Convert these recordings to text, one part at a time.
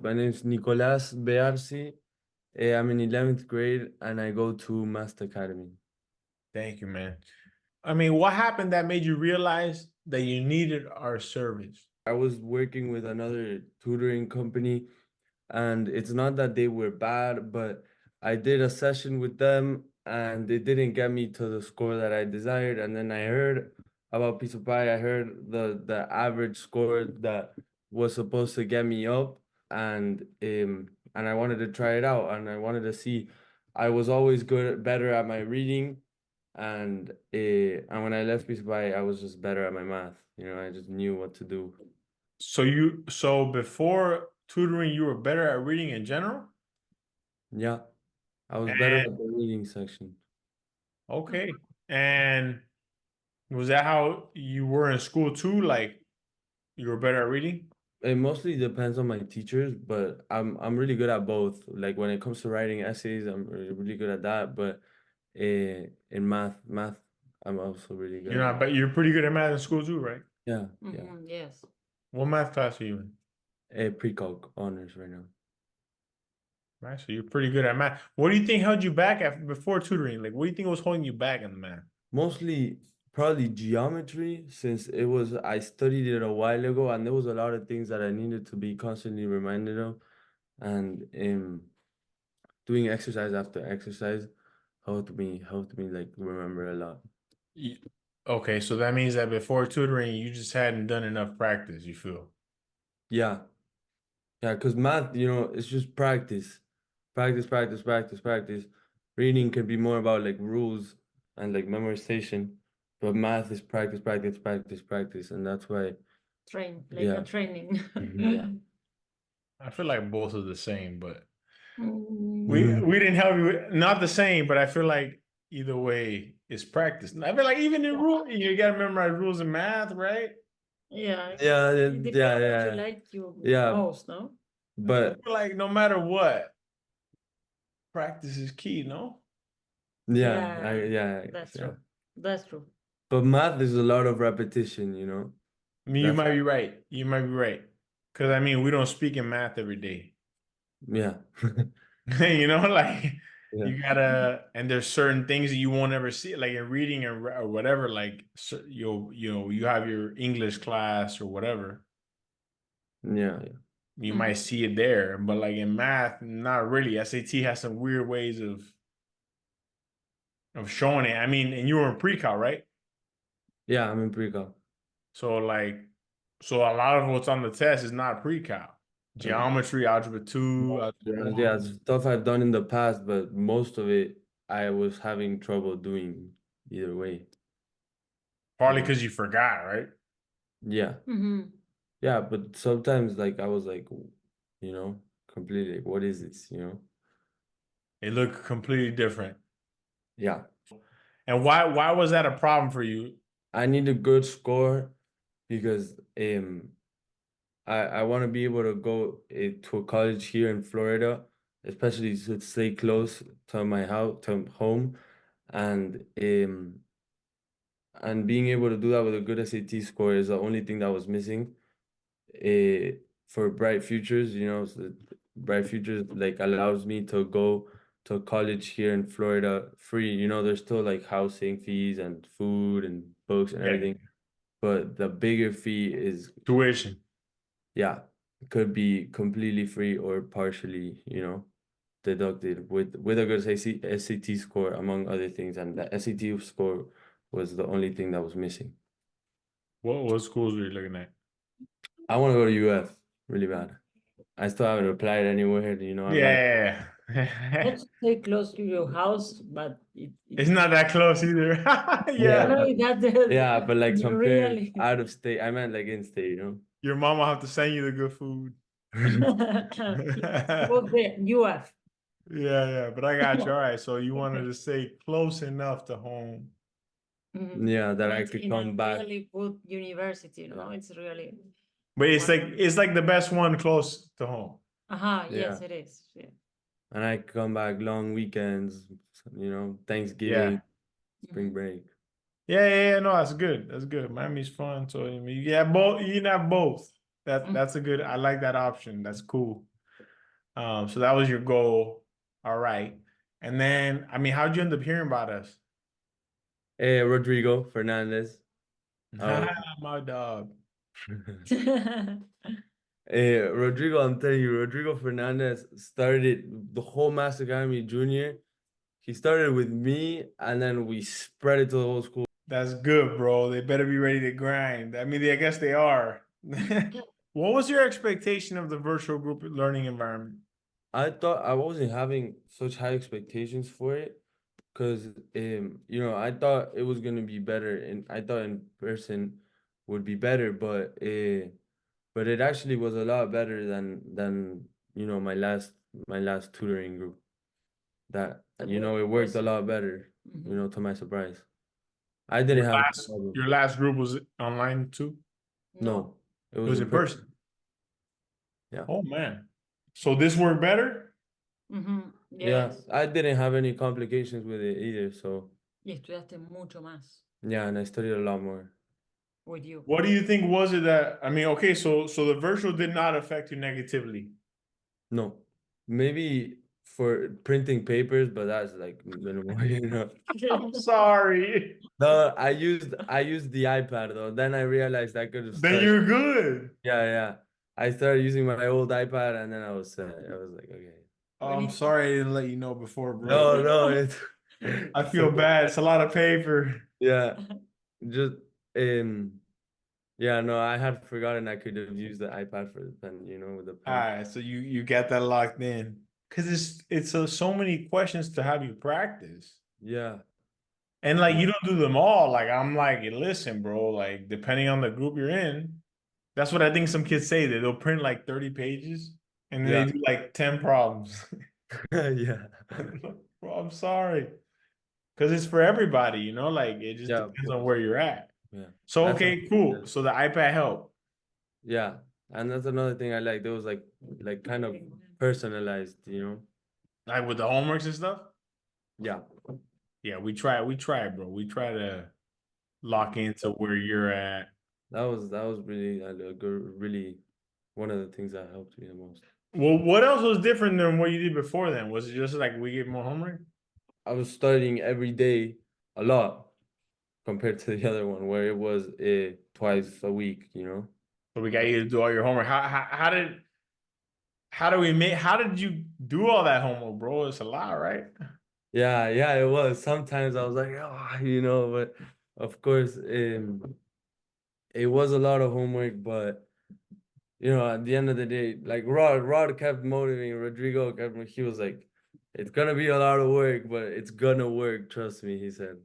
My name is Nicolas Bearzi. I'm in 11th grade and I go to Math Academy. Thank you, man. I mean, what happened that made you realize that you needed our service? I was working with another tutoring company, and it's not that they were bad, but I did a session with them and they didn't get me to the score that I desired. And then I heard about Piece of Pie. I heard the average score that was supposed to get me up, and I wanted to try it out, and I wanted to see. I was always better at my reading, and when I left Piece of Pie, I was just better at my math. I just knew what to do. So before tutoring, you were better at reading in general? Yeah, I was better And at the reading section. okay. And was that how you were in school too? Like you were better at reading? It mostly depends on my teachers, but I'm really good at both. Like when it comes to writing essays, I'm really good at that. But in math, I'm also really good You're at not, math. but you're pretty good at math in school too, right? Yeah, yeah. Yes. What math class are you in? Pre-calc honors right now. Right, so you're pretty good at math. What do you think held you back before tutoring? Like, what do you think was holding you back in the math? Mostly probably geometry, since I studied it a while ago, and there was a lot of things that I needed to be constantly reminded of, and doing exercise after exercise helped me like remember a lot. Okay, so that means that before tutoring, you just hadn't done enough practice, you feel? Yeah, yeah, because math, it's just practice, practice, practice, practice, practice. Reading can be more about like rules and like memorization, but math is practice, practice, practice, practice, and that's why. Like a training. Yeah. I feel like both are the same, but Mm, we didn't help you. Not the same, but I feel like either way is practice. I feel like even in rule, you gotta memorize rules in math, right? yeah. Yeah, It depends yeah, what you yeah, like you yeah. most, no? I But feel like no matter what, practice is key, no? yeah, That's yeah. true. That's true. But math is a lot of repetition. I mean, you That's might be right. You might be right. Because I mean, we don't speak in math every day. yeah. You know, like Yeah. you gotta, and there's certain things that you won't ever see, like in reading or whatever. Like you have your English class or whatever. Yeah, You might see it there, but like in math, not really. SAT has some weird ways of showing it. I mean, and you were in pre-cal, right? yeah, I'm in pre-calc. So like, so a lot of what's on the test is not pre-cal. Geometry, algebra 2, algebra Yeah, 1. stuff I've done in the past, but most of it I was having trouble doing either way. Partly because you forgot, right? Yeah. Yeah, but sometimes like I was like, completely like, what is this, It looked completely different. Yeah. And why was that a problem for you? I need a good score because I want to be able to go to a college here in Florida, especially to stay close to my house, to home, and being able to do that with a good SAT score is the only thing that was missing. For Bright Futures, so Bright Futures like allows me to go to college here in Florida free. There's still like housing fees and food and books and Yeah, everything, but the bigger fee is, tuition. yeah, could be completely free or partially, deducted with a good SAT score, among other things, and the SAT score was the only thing that was missing. What schools were you looking at? I want to go to UF really bad. I still haven't applied anywhere, I'm not. Yeah. Let's stay close to your house, but It's not that close either. Yeah, Yeah. yeah, but like compared really. out of state, I meant like in state, Your mom will have to send you the good food. Go there, UF. Yeah, but I got you. All right, so you wanted to stay close enough to home. Yeah, that I It's could in a come back. really good university, it's really. But it's like the best one close to home. Yes, Yeah. it is. Yeah. And I could come back long weekends, Thanksgiving, spring break. Yeah. No, that's good. That's good. Miami's fun. So I mean, you can have both. You can have both. That's a good. I like that option. That's cool. So that was your goal. All right. And then, I mean, how'd you end up hearing about us? Rodrigo Fernandez. Oh, My dog. Rodrigo, I'm telling you, Rodrigo Fernandez started the whole Master Academy Junior. He started with me, and then we spread it to the whole school. That's good, bro. They better be ready to grind. I mean, I guess they are. What was your expectation of the virtual group learning environment? I thought I wasn't having such high expectations for it, because I thought it was gonna be better, and I thought in person would be better, but it actually was a lot better than my last tutoring group. That it worked a lot better, to my surprise. I didn't have any problem. Your last group was online too? No, it It was was in in person. person. Yeah. Oh man. So this worked better? Yeah, Yes. I didn't have any complications with it either, so Y estudiaste mucho más yeah, and I studied a lot more. with you. What do you think was it that I mean, okay, so the virtual did not affect you negatively. No, maybe for printing papers, but that's like minimal, I'm sorry. No, I used the iPad though. Then I realized I could have Then started. you're good. Yeah. I started using my old iPad, and then I was like, okay. Oh, I'm sorry I didn't let you know before, bro. No, it's I feel bad. It's a lot of paper. yeah, just yeah, no, I had forgotten I could have used the iPad for the pen, with the All pen. right, so you got that locked in. Because it's so many questions to have you practice. Yeah. And like you don't do them all. Like I'm like, listen, bro, like depending on the group you're in, that's what I think some kids say that they'll print like 30 pages and then Yeah. they do like 10 problems. Yeah. Bro, I'm sorry. Because it's for everybody, like it just Yeah, of depends on course. where you're at. Yeah. So That's okay, cool. So the iPad helped. yeah. And that's another thing I like. There was like kind of personalized. Like with the homeworks and stuff. Yeah. Yeah, we try, bro. We try to lock into where you're at. That was really really one of the things that helped me the most. Well, what else was different than what you did before then? Was it just like we get more homework? I was studying every day a lot compared to the other one where it was twice a week. So we got you to do all your homework. How did you do all that homework, bro? It's a lot, right? Yeah, it was. Sometimes I was like, oh, but of course, it was a lot of homework, but at the end of the day, like Rod kept motivating Rodrigo. He was like, it's gonna be a lot of work, but it's gonna work. Trust me, he said.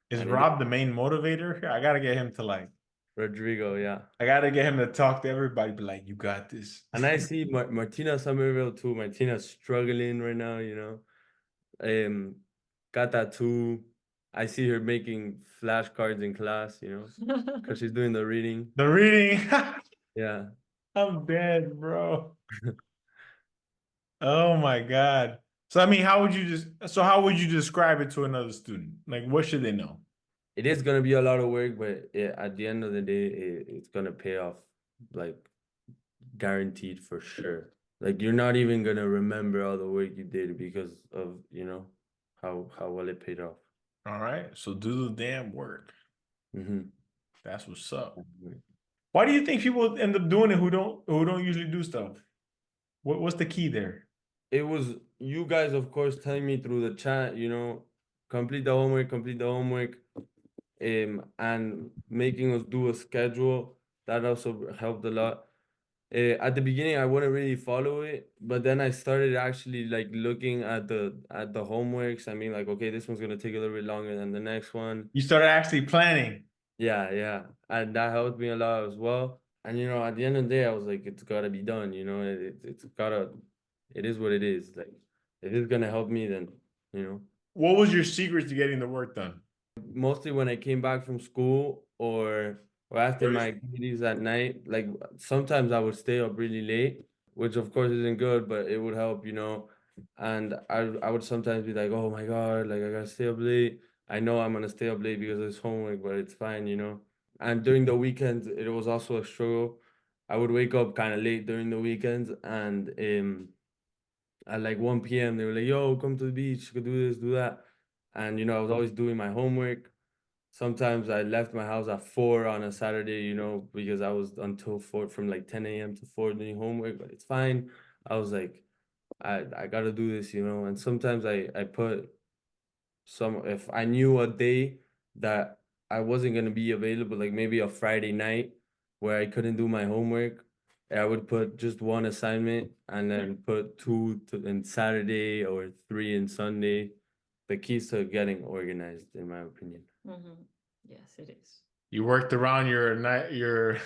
Is And Rob the main motivator here? I gotta get him to like. Rodrigo, yeah. I gotta get him to talk to everybody. Be like, you got this. And I see Martina Somerville too. Martina's struggling right now. Kata too. I see her making flashcards in class, because she's doing the reading. The reading. Yeah. I'm dead, bro. Oh my God. So I mean, how would you describe it to another student? Like, what should they know? It is gonna be a lot of work, but at the end of the day, it's gonna pay off, like guaranteed for sure. Like you're not even gonna remember all the work you did because of how well it paid off. All right. So do the damn work. Mm-hmm. That's what's up. Why do you think people end up doing it who don't usually do stuff? What's the key there? It was you guys, of course, telling me through the chat, complete the homework, and making us do a schedule. That also helped a lot. At the beginning, I wouldn't really follow it, but then I started actually like looking at the homeworks. I mean, like, okay, this one's gonna take a little bit longer than the next one. You started actually planning. Yeah, and that helped me a lot as well. And at the end of the day, I was like, it's gotta be done. It is what it is. Like, if it's gonna help me, then. What was your secret to getting the work done? Mostly when I came back from school or after my activities at night, like sometimes I would stay up really late, which of course isn't good, but it would help. And I would sometimes be like, oh my God, like I gotta stay up late. I know I'm gonna stay up late because it's homework, but it's fine. And during the weekends, it was also a struggle. I would wake up kind of late during the weekends, and at like 1 p.m. They were like, yo, come to the beach, go do this, do that. And, I was always doing my homework. Sometimes I left my house at 4 on a Saturday, because I was until 4 from like 10 a.m. to 4 doing homework, but it's fine. I was like, I gotta do this, and sometimes I put if I knew a day that I wasn't gonna be available, like maybe a Friday night where I couldn't do my homework, I would put just one assignment and then put two in Saturday or three in Sunday. The keys to getting organized, in my opinion. Yes, it is. You worked around your night, your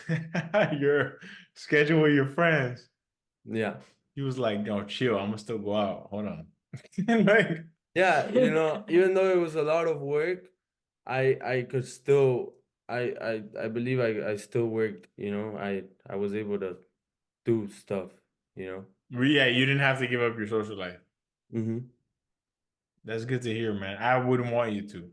your schedule with your friends. Yeah. He was like, "No, chill. I'm gonna still go out. Hold on." Like, yeah, even though it was a lot of work, I could still I believe I still worked, I was able to do stuff, yeah, you didn't have to give up your social life. Mm-hmm. That's good to hear, man. I wouldn't want you to.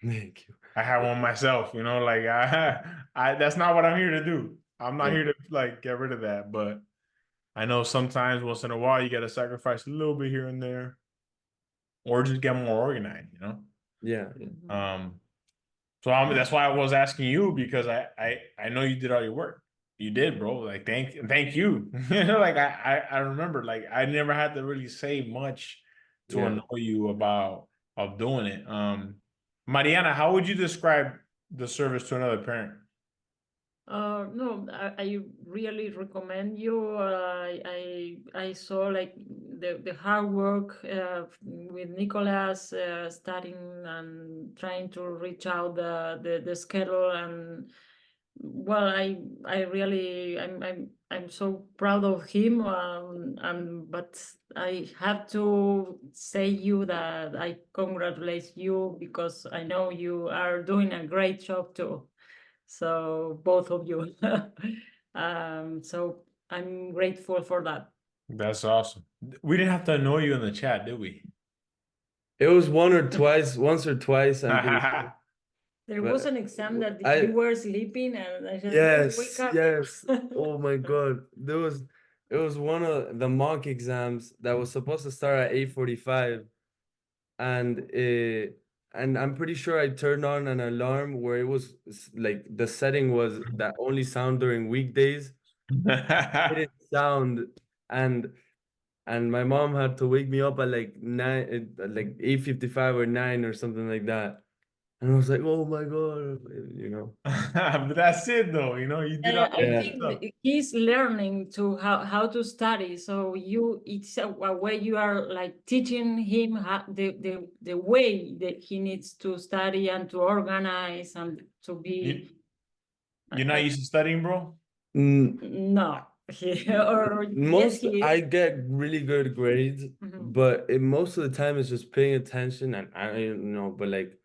Thank you. I have one myself, like I that's not what I'm here to do. I'm not here to like get rid of that, but I know sometimes once in a while you got to sacrifice a little bit here and there, or just get more organized, Yeah. So that's why I was asking you, because I know you did all your work. You did, bro. Like thank you. Like I remember, like I never had to really say much to annoy you about of doing it. Mariana, how would you describe the service to another parent? No, I really recommend you. I saw like the hard work with Nicolas starting and trying to reach out the schedule, and well, I really I'm so proud of him. But I have to say you that I congratulate you, because I know you are doing a great job too. So both of you. So I'm grateful for that. That's awesome. We didn't have to annoy you in the chat, did we? It was once or twice, I'm pretty sure. There But was an exam that I you were sleeping, and I said, "No, wake yes, up." yes. Oh my God. It was one of the mock exams that was supposed to start at 8:45, and I'm pretty sure I turned on an alarm where it was like the setting was that only sound during weekdays. It didn't sound, and my mom had to wake me up at like 9, like 8:55 or 9 or something like that. And I was like, oh my God. But that's it, though. You did all I your Yeah. think stuff. he's learning to how to study. So it's a way you are like teaching him how, the way that he needs to study and to organize and to be. You're not used to studying, bro? No, or yes, he is. I get really good grades, but most of the time it's just paying attention and but like,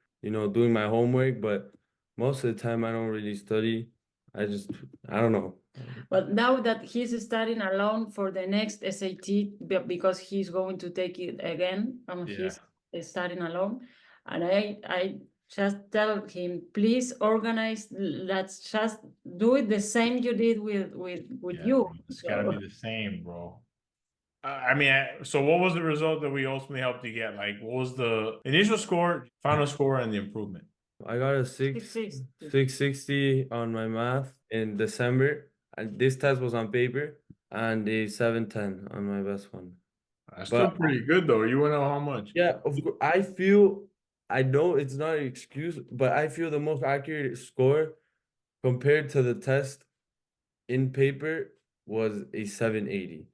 doing my homework, but most of the time I don't really study. I don't know. But now that he's studying alone for the next SAT, because he's going to take it again, he's studying alone, and I just tell him, please organize. Let's just do it the same you did with you. It's gotta be the same, bro. I mean, so what was the result that we ultimately helped you get? Like, what was the initial score, final score, and the improvement? I got a 660 on my math in December, and this test was on paper, and a 710 on my best one. That's still But pretty good, though. You wanna know how much? yeah, of course, I know it's not an excuse, but I feel the most accurate score compared to the test in paper was a 780.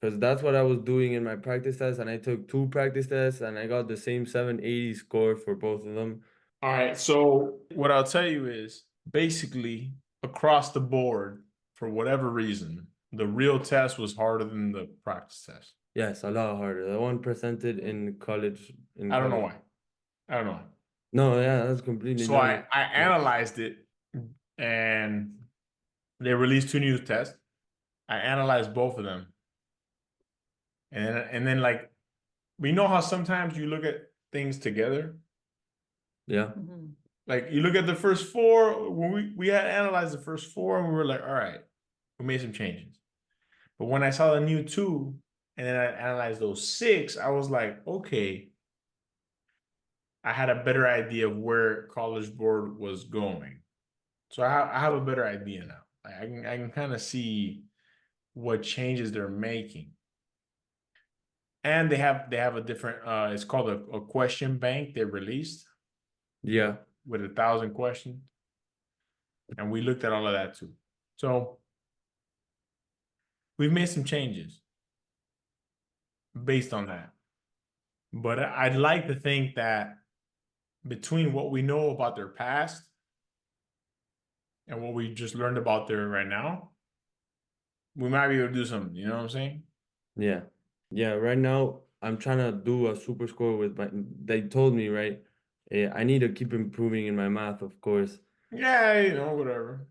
Because that's what I was doing in my practice test, and I took 2 practice tests, and I got the same 780 score for both of them. All right. So what I'll tell you is basically across the board, for whatever reason, the real test was harder than the practice test. Yes, a lot harder. The one presented in college. I don't know why. I don't know why. No, yeah, that's completely So I analyzed it, and they released 2 new tests. I analyzed both of them. And then like we know how sometimes you look at things together. Yeah. Like you look at the first 4, when we had analyzed the first 4, and we were like, all right, we made some changes. But when I saw the new 2, and then I analyzed those 6, I was like, okay, I had a better idea of where College Board was going. So I have a better idea now. I can kind of see what changes they're making. And they have a different it's called a question bank they released Yeah. with 1,000 questions. And we looked at all of that too. So we've made some changes based on that. But I'd like to think that between what we know about their past and what we just learned about their right now, we might be able to do something. You know what I'm saying? Yeah. Yeah. Right now, I'm trying to do a super score with my. They told me, right? I need to keep improving in my math, of course. Yeah, whatever.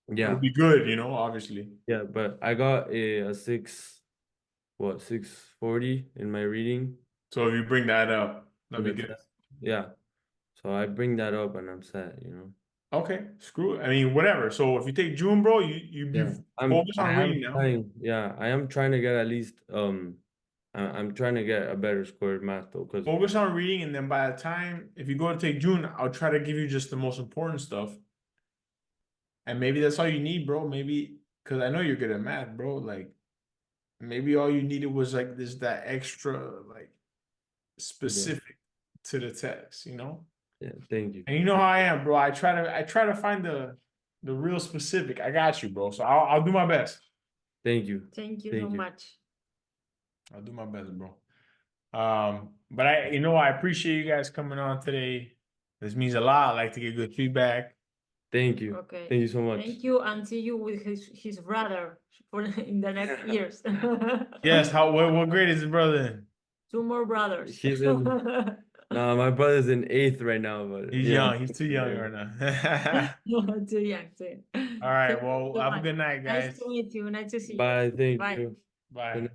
It'll Yeah. be good, obviously. Yeah. But I got a 640 in my reading. So if you bring that up, that'll in be the good. test. Yeah. So I bring that up and I'm set. Okay, screw it. I mean, whatever. So if you take June, bro, you Yeah. focus on I am reading now. trying. Yeah. I am trying to get at least I'm trying to get a better score in math though, because Focus on reading, and then by the time if you go to take June, I'll try to give you just the most important stuff. And maybe that's all you need, bro. Maybe because I know you're good at math, bro. Like maybe all you needed was like that extra like specific to the text, yeah, thank you. And you know how I am, bro. I try to find the real specific. I got you, bro. So I'll do my best. Thank you. Thank you Thank so you. much. I'll do my best, bro. But I appreciate you guys coming on today. This means a lot. I like to get good feedback. Thank you. Okay. Thank you so much. Thank you, and see you with his brother for in the next years. Yes. What grade is his brother in? 2 more brothers. He's in. No, my brother's in 8th right now, but He's yeah. young. He's too young right now. Too young, too. All right. Thank you Well, so have a much. good night, Nice guys. to meet you. Nice to see you. Bye. Thank Bye. you. Bye. Good night.